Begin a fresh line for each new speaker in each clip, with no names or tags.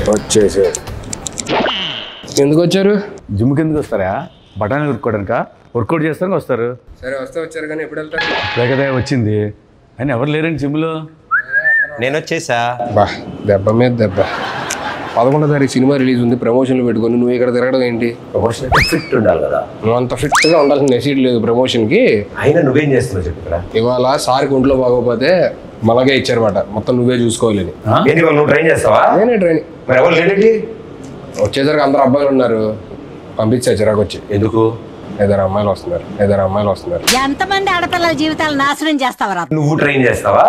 వచ్చేసి ఎందుకు వచ్చారు?
జిమ్కి ఎందుకు వస్తారా? బఠానీ కొట్టుకోవడానిక? వర్కౌట్ చేస్తానికి వస్తారు.
సరే వస్తే వచ్చారు కానీ ఎప్పుడు వెళ్తారు?
లేకదే వచ్చింది అని ఎవరు లేరండి జిమ్లో.
నేను వచ్చేసా.
బా దెబ్బ మీద దెబ్బ. 11వ తారీఖు సినిమా రిలీజ్ ఉంది, ప్రమోషన్లు పెట్టుకొని నువ్వు ఇక్కడ తిరగడం ఏంటి?
ప్రమోషన్ ఫిట్ ఉండాలి కదా.
నువ్వు అంత ఫిట్గా ఉండాల్సిన నెసీడ్ లేదు ప్రమోషన్కి.
అయినా నువ్వేం చేస్తున్నావు చెప్పు ఇక్కడ.
ఇవాళ సార్కి ఒంట్లో బాగోపోతే మనగే ఇచ్చారన్నమాట, మొత్తం నువ్వే చూసుకోవాలని.
ఏంటి వాళ్ళు నువ్వు ట్రైన్ చేస్తావా?
నేనే ట్రైనింగ్.
మరి ఎవరు లేడేంటి?
వచ్చేసరికి అందరు అబ్బాయిలు ఉన్నారు, పంపించా చిరాకు వచ్చి.
ఎందుకు?
ఇద్దరు అమ్మాయిలు వస్తున్నారు.
ఎంతమంది ఆడపిల్లల జీవితాలు నాశనం చేస్తావరా?
నువ్వు ట్రైన్ చేస్తావా?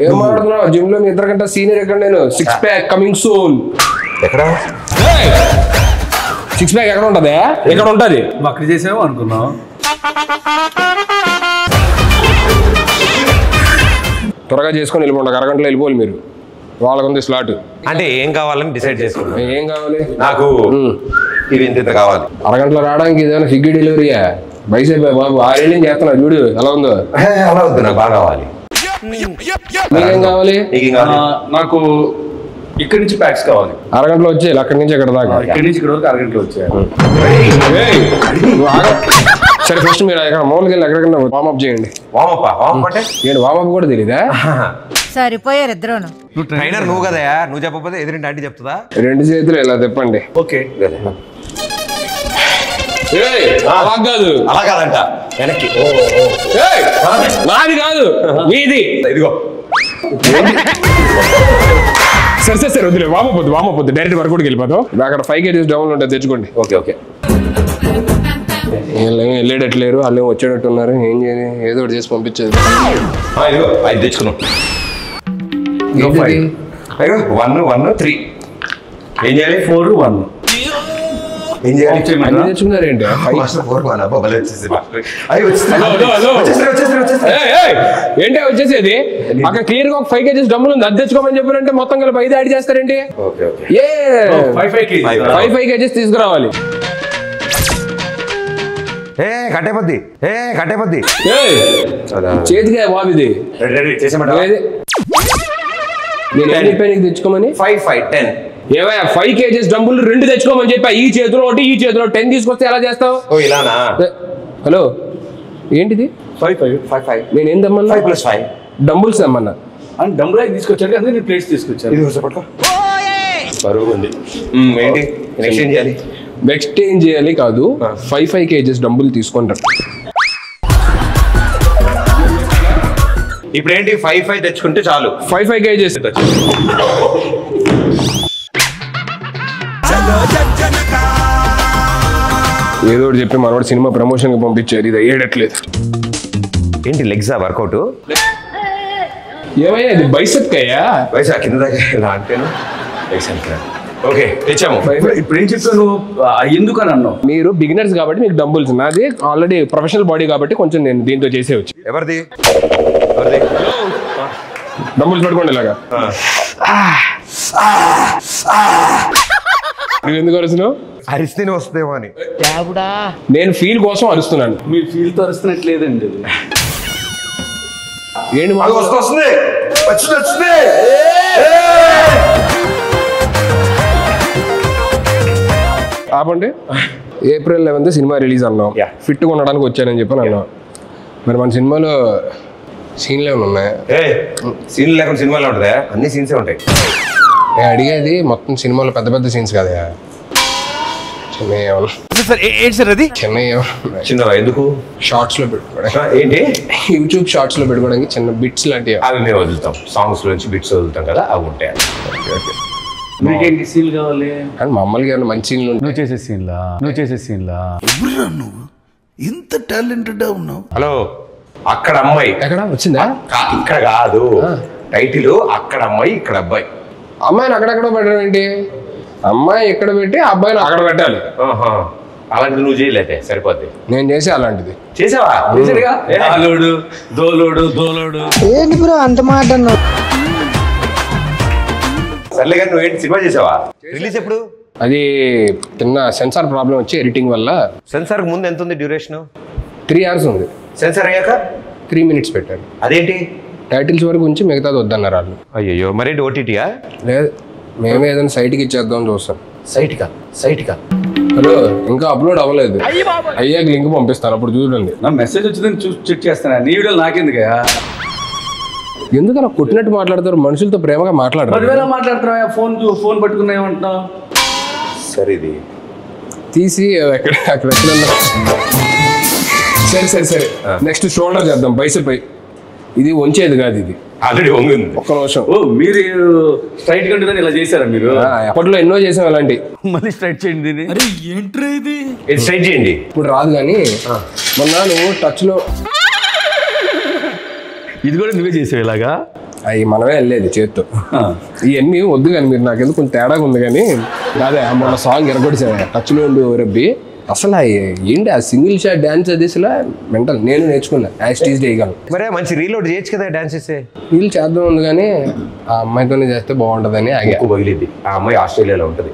ఏం మాట్లాడుతున్నావు? జిమ్ లో మీ ఇద్దరు కంటే సీనియర్ ఎక్కడ? నేను 6 ప్యాక్ కమింగ్ సూన్.
ఎక్కడ
6 ప్యాక్ ఎక్కడ ఉంటది? ఎక్కడ ఉంటది?
అక్కడ చేసావు అనుకున్నావు.
త్వరగా చేసుకొని వెళ్ళిపోండి, అరగంటలో వెళ్ళిపోవాలి మీరు. వాళ్ళకుంది స్లాట్.
అంటే ఏం కావాలని డిసైడ్ చేసుకున్నాను.
ఏం కావాలి?
నాకు ఇది ఇంత కావాలి.
అరగంటలో రావడానికి ఏదైనా స్విగ్గీ డెలివరీయా? బైసేపు బాబు 6 ఏళ్ళు చేస్తున్నా, చూడు ఎలా ఉందో.
అలా వద్దు, నాకు బాగా కావాలి.
మీకేం కావాలి?
నీకేం కావాలి?
నాకు ఇక్కడి నుంచి ప్యాక్స్ కావాలి.
అరగంటలో వచ్చేయాలి, అక్కడి నుంచి ఎక్కడ దాకా.
ఇక్కడి నుంచి ఇక్కడ వరకు అరగంటలో వచ్చాయి.
సరే ఫస్ట్ మీరు ఎక్కడ మామూలుగా వెళ్ళి ఎక్కడికన్నా వార్మప్ చేయండి.
వామప్ప అంటే
నేను వార్మప్ కూడా తెలీదా?
సరిపోయారు ఇద్దరును.
ట్రైనర్ నువ్వు కదా, నువ్వు చెప్పకపోతే ఎదురింటి ఆంటీ చెప్తుందా?
2 చేతులు ఇలా తిప్పండి.
ఓకే.
అలా కాదు,
అలా కాదంట, వెనక్కి.
నాది కాదు మీది.
ఇదిగో
సరే వద్దులే, వామపోద్దు డైరెక్ట్ వర్కౌట్కి వెళ్ళిపోతాం. అక్కడ 5 kgs డౌన్ ఉంటుంది, తెచ్చుకోండి.
ఓకే.
వీళ్ళేమో వెళ్ళేటట్లేరు, వాళ్ళు ఏమో వచ్చేటట్టు ఉన్నారు. ఏం చేయాలి? ఏదో ఒకటి చేసి పంపించేది.
ఇదిగో 5 తెచ్చుకున్నాం. 1 3 ఏం చేయాలి? 4 1 ఏం చేయాలి?
తెచ్చుకున్నారు ఏంటి? ఏంటి వచ్చేసేది? అక్కడ క్లియర్ గా ఒక 5 kgs డబ్బులు ఉంది, అది తెచ్చుకోమని చెప్పారంటే మొత్తం కలిపి 5 యాడ్ చేస్తారేంటి? 5 kgs తీసుకురావాలి.
కట్టేపద్ది
చేతిగా బాబు ఇది. నేను ఏం చెప్పాను నీకు తెచ్చుకోమని?
5 5 10
ఏవయ్యా 5 kgs డబ్బులు 2 తెచ్చుకోమని చెప్పా. ఈ చేతిలో ఒకటి, ఈ చేతిలో 10 తీసుకొస్తే ఎలా చేస్తావు?
ఇలానా?
హలో ఏంటిది?
5 5 5
నేనేం తెమ్మన్నా?
5 + 5
డంబుల్స్ తెమ్మన్నా.
అని డంబుల్ తీసుకొచ్చాడు కదా, నేను ప్లేట్స్ తీసుకొచ్చాను.
ఇది కూర్చోపట్టుకో, బరువు ఉంది. ఏంటి ఎక్స్చేంజ్ చేయాలి?
ఎక్స్చేంజ్ చేయాలి కాదు, 5 kgs డబ్బులు తీసుకుంటారు.
ఇప్పుడు ఏంటి? 5 5 తెచ్చుకుంటే చాలు.
5 kgs ఏదో ఒకటి చెప్పి మనోడు సినిమా ప్రమోషన్ కి పంపించారు. ఇది అయ్యేటట్లేదు.
ఏంటి లెగ్సా వర్కౌట్?
ఏమయ్యా ఇది బైసెప్ అయ్యా?
వయసు కింద దాకా ఇలా అంటేను. ఓకే తెచ్చాము.
ఇప్పుడు ఏం చెప్తాను ఎందుకు అని అన్నావు?
మీరు బిగినర్స్ కాబట్టి మీకు డంబుల్స్, నాది ఆల్రెడీ ప్రొఫెషనల్ బాడీ కాబట్టి కొంచెం నేను దీంతో చేసేవచ్చు.
ఎవరిది?
డంబుల్స్ పట్టుకోండి ఇలాగా. నువ్వు ఎందుకు అరుస్తున్నావు?
అరిస్తేనే వస్తుందేమో అని.
నేను ఫీల్ కోసం అరుస్తున్నాను.
మీరు ఫీల్ తో అరుస్తున్నట్లేదండి.
ఏంటి
వస్తుంది.
ఆపండి. April 11th సినిమా రిలీజ్ అన్నాం. ఫిట్గా ఉండడానికి వచ్చానని చెప్పి అన్నాం. మరి మన సినిమాలో సీన్లు ఏమైనా ఉన్నాయా?
సీన్లు లేకుండా సినిమాలో ఉంటుందా? అన్ని సీన్సే ఉంటాయి.
అడిగేది మొత్తం సినిమాలో పెద్ద పెద్ద సీన్స్ కదా,
చిన్నవా? ఎందుకు?
షార్ట్స్ లో పెట్టుకోవడానికి.
ఏంటి?
యూట్యూబ్ షార్ట్స్ లో పెట్టుకోవడానికి చిన్న బిట్స్ లాంటివి.
అవి మేము వదులుతాం, సాంగ్స్ నుంచి బిట్స్ వదులుతాం కదా, అవి ఉంటాయి.
మీకేంటి సీన్లు కావాలి?
అండ్ మామూలుగా మంచి సీన్లు
నువ్వు చేసే సీన్లా
నువ్వు ఇంత టాలెంటెడ్ ఉన్నావు.
హలో, అక్కడ అమ్మాయి
ఎక్కడ వచ్చిందా?
ఇక్కడ కాదు, టైటిల్ అక్కడ అమ్మాయి ఇక్కడ అబ్బాయి.
అమ్మాయిని అక్కడెక్కడ పెట్టడం ఏంటి? అమ్మాయి ఎక్కడ పెట్టి అబ్బాయిని అక్కడ పెట్టాలి.
అలాంటిది నువ్వు చేయలేదే, సరిపోద్ది.
నేను చేసే అలాంటిది.
చేసావా?
దోలోడు
ఏంటి బ్రో అంత మాట అన్నావు?
సర్లే కానీ నువ్వేంటి సినిమా చేసావా? రిలీజ్ ఎప్పుడు?
అది చిన్న సెన్సార్ ప్రాబ్లం వచ్చి ఎడిటింగ్ వల్ల.
సెన్సార్ ముందు ఎంత ఉంది డ్యూరేషన్?
3 hours ఉంది.
సెన్సార్ అయ్యాక
3 minutes పెట్టాను.
అదేంటి
టైటిల్స్ వరకు ఉంచి మిగతాది వద్దన్నారు వాళ్ళు.
అయ్యో మరేంటి ఓటీటీయా?
లేదు, మేమే ఏదైనా సైట్కి ఇచ్చేద్దాం చూస్తాం.
సైట్కా
హలో, ఇంకా అప్లోడ్ అవ్వలేదు. అయ్యాక లింక్ పంపిస్తాను, అప్పుడు చూడండి.
నా మెసేజ్ వచ్చిందని చూసి చెక్ చేస్తాను. నీ వీడియోలు నాకెందుకయ్యా?
ఎందుకు అలా కొట్టినట్టు మాట్లాడతారు? మనుషులతో ప్రేమగా మాట్లాడరు.
పదివేల మాట్లాడుతున్నావా? ఫోన్ పట్టుకున్నా ఏమంటున్నావు?
సరే ఇది
తీసి అక్కడ ఎక్కడన్నా. సరే నెక్స్ట్ షోల్డర్ చేద్దాం, బైసెప్. ఇది వంచేది కాదు, ఇది
ఆల్రెడీ వంగింది.
ఒక్క నిమిషం.
ఓ మీరు స్ట్రైట్ కంటే ఇలా చేశారా మీరు?
అప్పట్లో ఎన్నో చేసాం అలాంటి.
మళ్ళీ స్ట్రైట్ చేయండి దీన్ని.
ఇది స్ట్రైట్ చేయండి.
ఇప్పుడు రాదు కానీ మొన్న నువ్వు టచ్ లో
ఇది కూడా నువ్వే చేసావు ఇలాగా?
అవి మనమే వెళ్ళేది చేత్తో. ఇవన్నీ వద్దు కానీ మీరు నాకెందుకు కొంచెం తేడాగా ఉంది కానీ అదే మొన్న సాంగ్ ఎరగొడిసా టచ్ లో ఉండి రబ్బి. అసలు ఏంటి ఆ సింగిల్ షాట్ డాన్స్ అది అసలు మెంటల్. నేను నేర్చుకున్నా యాస్టీజ్ చేయగలను.
మరే మంచి రీలోడ్ చేయొచ్చు కదా డాన్స్ చేస్తే.
వీళ్ళు చేద్దాం ఉంది కానీ ఆ అమ్మాయితోనే చేస్తే బాగుంటుందని ఆగా.
ఎక్కువ పగిలిద్ది. ఆ అమ్మాయి ఆస్ట్రేలియాలో ఉంటుంది.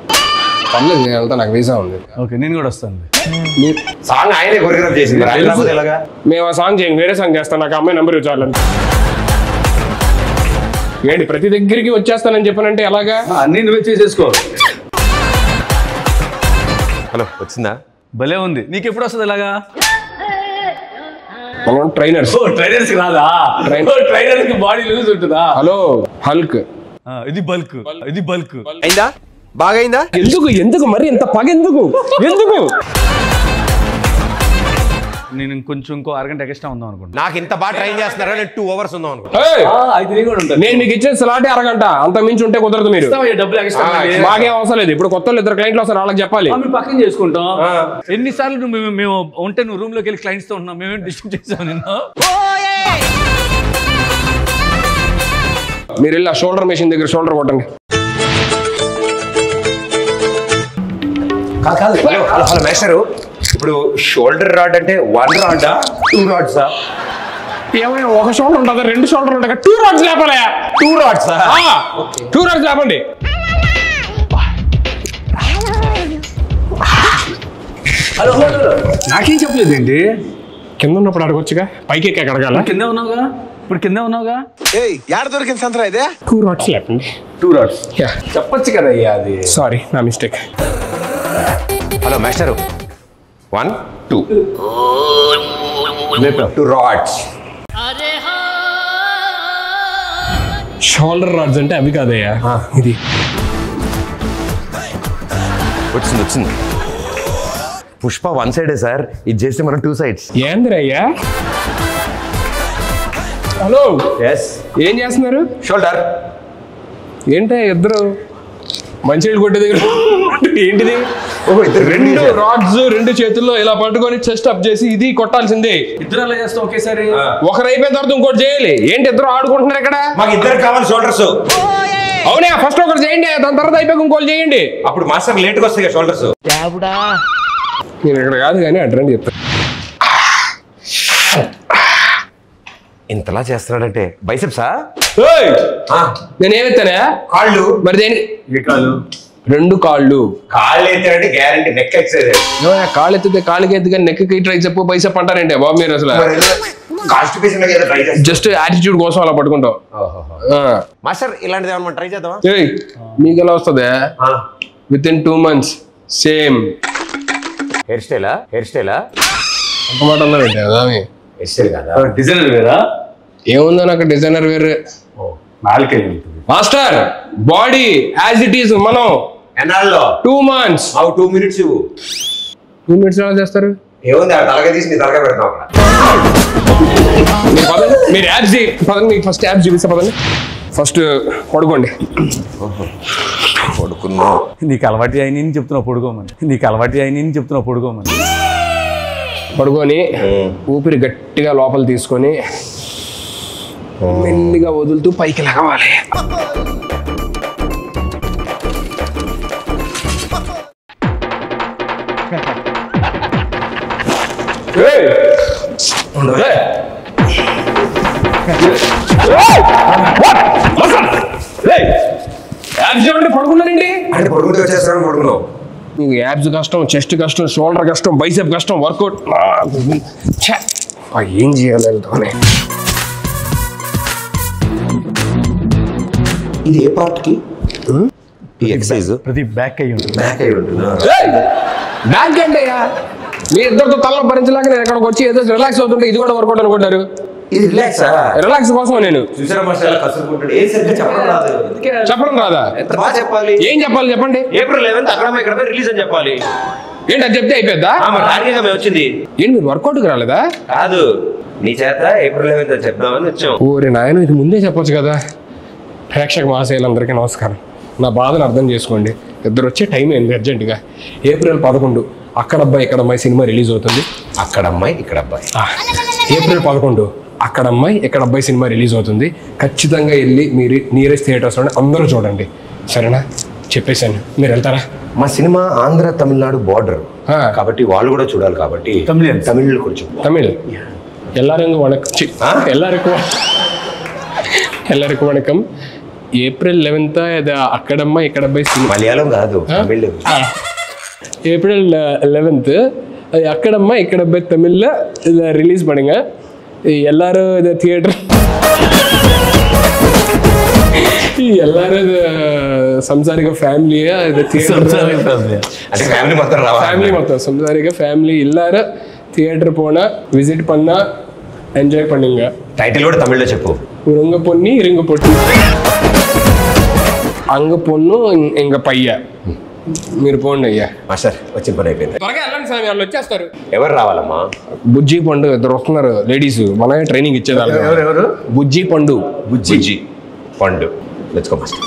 పర్లేదు, నేను వెళ్తా, నాకు వీసా ఉంది.
ఓకే, నేను కూడా వస్తాను.
సాంగ్ ఆయనే కొరియోగ్రాఫ్ చేసింది. ఎలాగా
మేము ఆ సాంగ్ చేయండి, వేరే సాంగ్ చేస్తాను. నాకు అమ్మాయి నెంబర్ ఇవ్వాలని. ఏంటి ప్రతి దగ్గరికి వచ్చేస్తానని చెప్పానంటే ఎలాగా?
అన్నీ నువ్వే చేసేసుకో.
హలో, వచ్చిందా?
భలే ఉంది. నీకు ఎప్పుడు వస్తుంది ఇలాగా?
మనం ట్రైనర్స్.
ట్రైనర్స్ రాదా? ట్రైనర్స్ కి బాడీ లూజ్ ఉంటుందా?
Hello Hulk.
ఇది బల్క్.
అయిందా? బాగా అయిందా?
ఎందుకు మరి ఇంత పగ ఎందుకు?
నేను ఇంకో అరగంట ఎక్స్ట్రా ఉందాం అనుకుంటా.
నాకు ఇంత బాగా ట్రైన్ చేస్తున్నారా? నేను 2 hours ఉందాం అనుకుంటా.
అయితే కూడా ఉంటాను.
నేను మీకు ఇచ్చే స్లాటే అరగంట, అంత మించి ఉంటే కుదరదు. మీరు
డబ్బులు ఎక్స్ట్రా
మాకేం అవసరం లేదు. ఇప్పుడు కొత్త 2 క్లయింట్లు వస్తారు, వాళ్ళకి చెప్పాలి.
మేము పక్కన చేసుకుంటాం. ఎన్నిసార్లు మేము ఉంటే నువ్వు రూమ్ లోకి వెళ్ళి క్లయింట్స్ తో ఉన్నాం. మేమేం డిస్టర్బ్ చేసాం నిన్ను?
మీరు వెళ్ళి ఆ షోల్డర్ మెషిన్ దగ్గర షోల్డర్ కొట్టండి.
కాదు హలో మేస్టరు, ఇప్పుడు షోల్డర్ రాడ్ అంటే 1 రాడా 2 రాడ్సా?
ఏమైనా ఒక షోల్డర్ ఉంటుందా? 2 షోల్డర్ ఉంటాయి. 2 రాడ్స్ లేపాలి.
2 రాడ్సా?
2 రాడ్స్ లేపండి.
హలో నాకేం చెప్పలేదు ఏంటి?
కింద ఉన్నప్పుడు అడగొచ్చుగా, పైకి ఎక్కి అడగాల.
కిందే ఉన్నావుగా, ఇప్పుడు కిందే ఉన్నావుగా.
యాడ దొరికింది సంతరా ఇదే?
2 రాడ్స్ లేపండి.
2 రాడ్స్ చెప్పొచ్చు కదా అయ్యా. అది
సారీ, నా mistake.
Hello master, 1 2 2 rods.
Shoulder rods అంటే అవి కాదయ్యా, ఇది.
వచ్చింది. పుష్ప 1 సైడే సార్, ఇది చేస్తే మనం 2 sides.
ఏందిరయ్యా? Hello,
yes.
ఏం చేస్తున్నారు?
షోల్డర్.
ఏంటో ఇద్దరు మంచినీళ్ళు కొట్టే దగ్గర ఏంటిది?
ఓహో,
2 రాడ్స్ 2 చేతుల్లో ఇలా పట్టుకొని చెస్ట్ అప్ చేసి ఇది కొట్టాల్సిందే.
ఇద్దరు అలా చేస్తాం ఒకేసారి.
ఒకరు అయిపోయిన తర్వాత ఇంకోటి చేయాలి. ఏంటి ఇద్దరు ఆడుకుంటున్నారు ఇక్కడ?
మాకు 2 కావాలి షోల్డర్స్.
అవునా, ఫస్ట్ ఒకరు చేయండి, దాని తర్వాత అయిపోయి ఇంకోటి చేయండి.
అప్పుడు మాస్టర్ లేట్గా వస్తాయి కదా షోల్డర్స్.
నేను ఇక్కడ కాదు కానీ అడ్రండి చెప్తాను.
ఇంతలా చేస్తున్నాడంటే బైసెప్సా?
నేనేమెత్తానా?
కాళ్ళు.
మరి దేని? 2 కాళ్ళు.
కాళ్ళు ఎత్తాడంటే గ్యారంటీ నెక్ ఎక్సైజ్.
కాళ్ళు ఎత్తితే కాళ్ళకి ఎత్తి కానీ నెక్కి ట్రైసెప్ బైసెప్ అంటారంటే బాబు మీరు అసలు జస్ట్ యాటిట్యూడ్ కోసం అలా పట్టుకుంటాం.
మాస్టర్ ఇలాంటిది ఏమన్నా ట్రై చేద్దామా?
మీకు ఎలా వస్తుంది? Within 2 months same
hair స్టైలా?
ఒక మాట అన్నారంటే కదా
హెయిర్ స్టైల్ కదా,
డిజైనర్ వేరా?
ఏముందో నాకు డిజైనర్ వేరే.
నాలుకే
master body as it is. మనం
ఎన్నాళ్ళలో
2 months.
2 minutes ఇవ్వు.
2 minutes ఎలా చేస్తారు?
ఏముంది, తలగా తీసి నీ తలగా పెడతాం అక్కడ.
మీరు యాప్స్ పదండి, మీకు ఫస్ట్ యాప్స్ చూపిస్తా పదండి. ఫస్ట్ పడుకోండి.
పడుకున్నా.
నీకు అలవాటు అయిన చెప్తున్నావు పడుకోమని.
పడుకొని ఊపిరి గట్టిగా లోపల తీసుకొని మెల్లిగా వదులుతూ పైకి లాగాలి. పడుకున్నారండి
అంటే పడుకుంటే వచ్చేస్తాను. పడుకున్నావు.
మీకు యాబ్స్ కష్టం, చెస్ట్ కష్టం, షోల్డర్ కష్టం, బైసెప్ కష్టం, వర్కౌట్. ఏం చేయాలి వెళ్తామని.
ఇది ఏ పార్ట్ కి ఈ ఎక్సర్సైజ్
ప్రతి బ్యాక్ అయ్యి ఉంటుంది.
బ్యాక్ అయి ఉంటుందా?
బ్యాక్ అంటే మీ ఇద్దరితో తల భరించలేక నేను ఎక్కడికి వచ్చి ఏదో రిలాక్స్ అవుతుంటే ఇది కూడా వర్కౌట్ అనుకుంటారు.
ఇది రిలాక్సా?
రిలాక్స్ కోసం నేను
చూసారా మసాలా కసురుకుంటాడు. ఏం సరిగ్గా చెప్పడం రాదు.
చెప్పడం రాదా?
ఎంత బాగా చెప్పాలి.
ఏం చెప్పాలి చెప్పండి.
ఏప్రిల్ 11th అక్కడ ఇక్కడ రిలీజ్ అని చెప్పాలి.
ఏంటి అది చెప్తే అయిపోద్దా?
టార్గెట్ మేము వచ్చింది.
ఏంటి మీరు వర్కౌట్కి రాలేదా?
కాదు, నీ చేత ఏప్రిల్ 11th అని చెప్దామని వచ్చాం.
ఓరే నాయన, ఇది ముందే చెప్పొచ్చు కదా. ప్రేక్షక మహాశయులందరికీ నమస్కారం. నా బాధను అర్థం చేసుకోండి. ఇద్దరు వచ్చే టైం అయింది అర్జెంటుగా. ఏప్రిల్ 11 అక్కడ అబ్బాయి ఇక్కడ అమ్మాయి సినిమా రిలీజ్ అవుతుంది.
అక్కడ అమ్మాయి ఇక్కడ అబ్బాయి.
ఏప్రిల్ 11 అక్కడ అమ్మాయి ఇక్కడ అబ్బాయి సినిమా రిలీజ్ అవుతుంది. ఖచ్చితంగా వెళ్ళి మీరు నియరెస్ట్ థియేటర్స్లోనే అందరూ చూడండి, సరేనా? చెప్పేశాను, మీరు వెళ్తారా?
మా సినిమా ఆంధ్ర తమిళనాడు బార్డర్ కాబట్టి వాళ్ళు కూడా చూడాలి. కాబట్టి తమిళ్ కొంచెం
தமிழ் எல்லாருக்கும் வணக்கம். எல்லாருக்கும் வணக்கம். ఏప్రిల్ 11 ఇది అక్కడమ్మ ఇక్కడ అబ్బాయి సినిమా.
మలయాళం కాదు, తమిళ్.
ஏப்ரல் 11 அது அக்கடம்மா இக்கடப்பை தமிழில் இதை ரிலீஸ் பண்ணுங்க. எல்லாரும் இதை தியேட்டர் எல்லாரும் இது సంసారిక ఫ్యామిలీయా ఇది
అంటే ఫ్యామిలీ మొత్తం రావాలి.
ఫ్యామిలీ మొత్తం సంసారిక ఫ్యామిలీ எல்லாரும் தியேட்டர் போனா விசிட் பண்ணா ఎంజాయ్ பண்ணுங்க.
టైటిల్ కూడా తమిళ్లో చెప్పు.
உருங்க பொண்ணி இருங்க பொட்டி అంగ పొన్ను ఇంక పయ్య. మీరు పోండి అయ్యా.
మాస్టర్ వచ్చిన పని అయిపోయింది.
త్వరగా వెళ్ళండి స్వామి, వాళ్ళు వచ్చేస్తారు.
ఎవరు రావాలమ్మా?
బుజ్జి పండు ఇద్దరు వస్తున్నారు లేడీస్. మనమే ట్రైనింగ్ ఇచ్చేదాన్ని.
ఎవరు?
బుజ్జి పండు.
బుజ్జి పండు. Let's go master.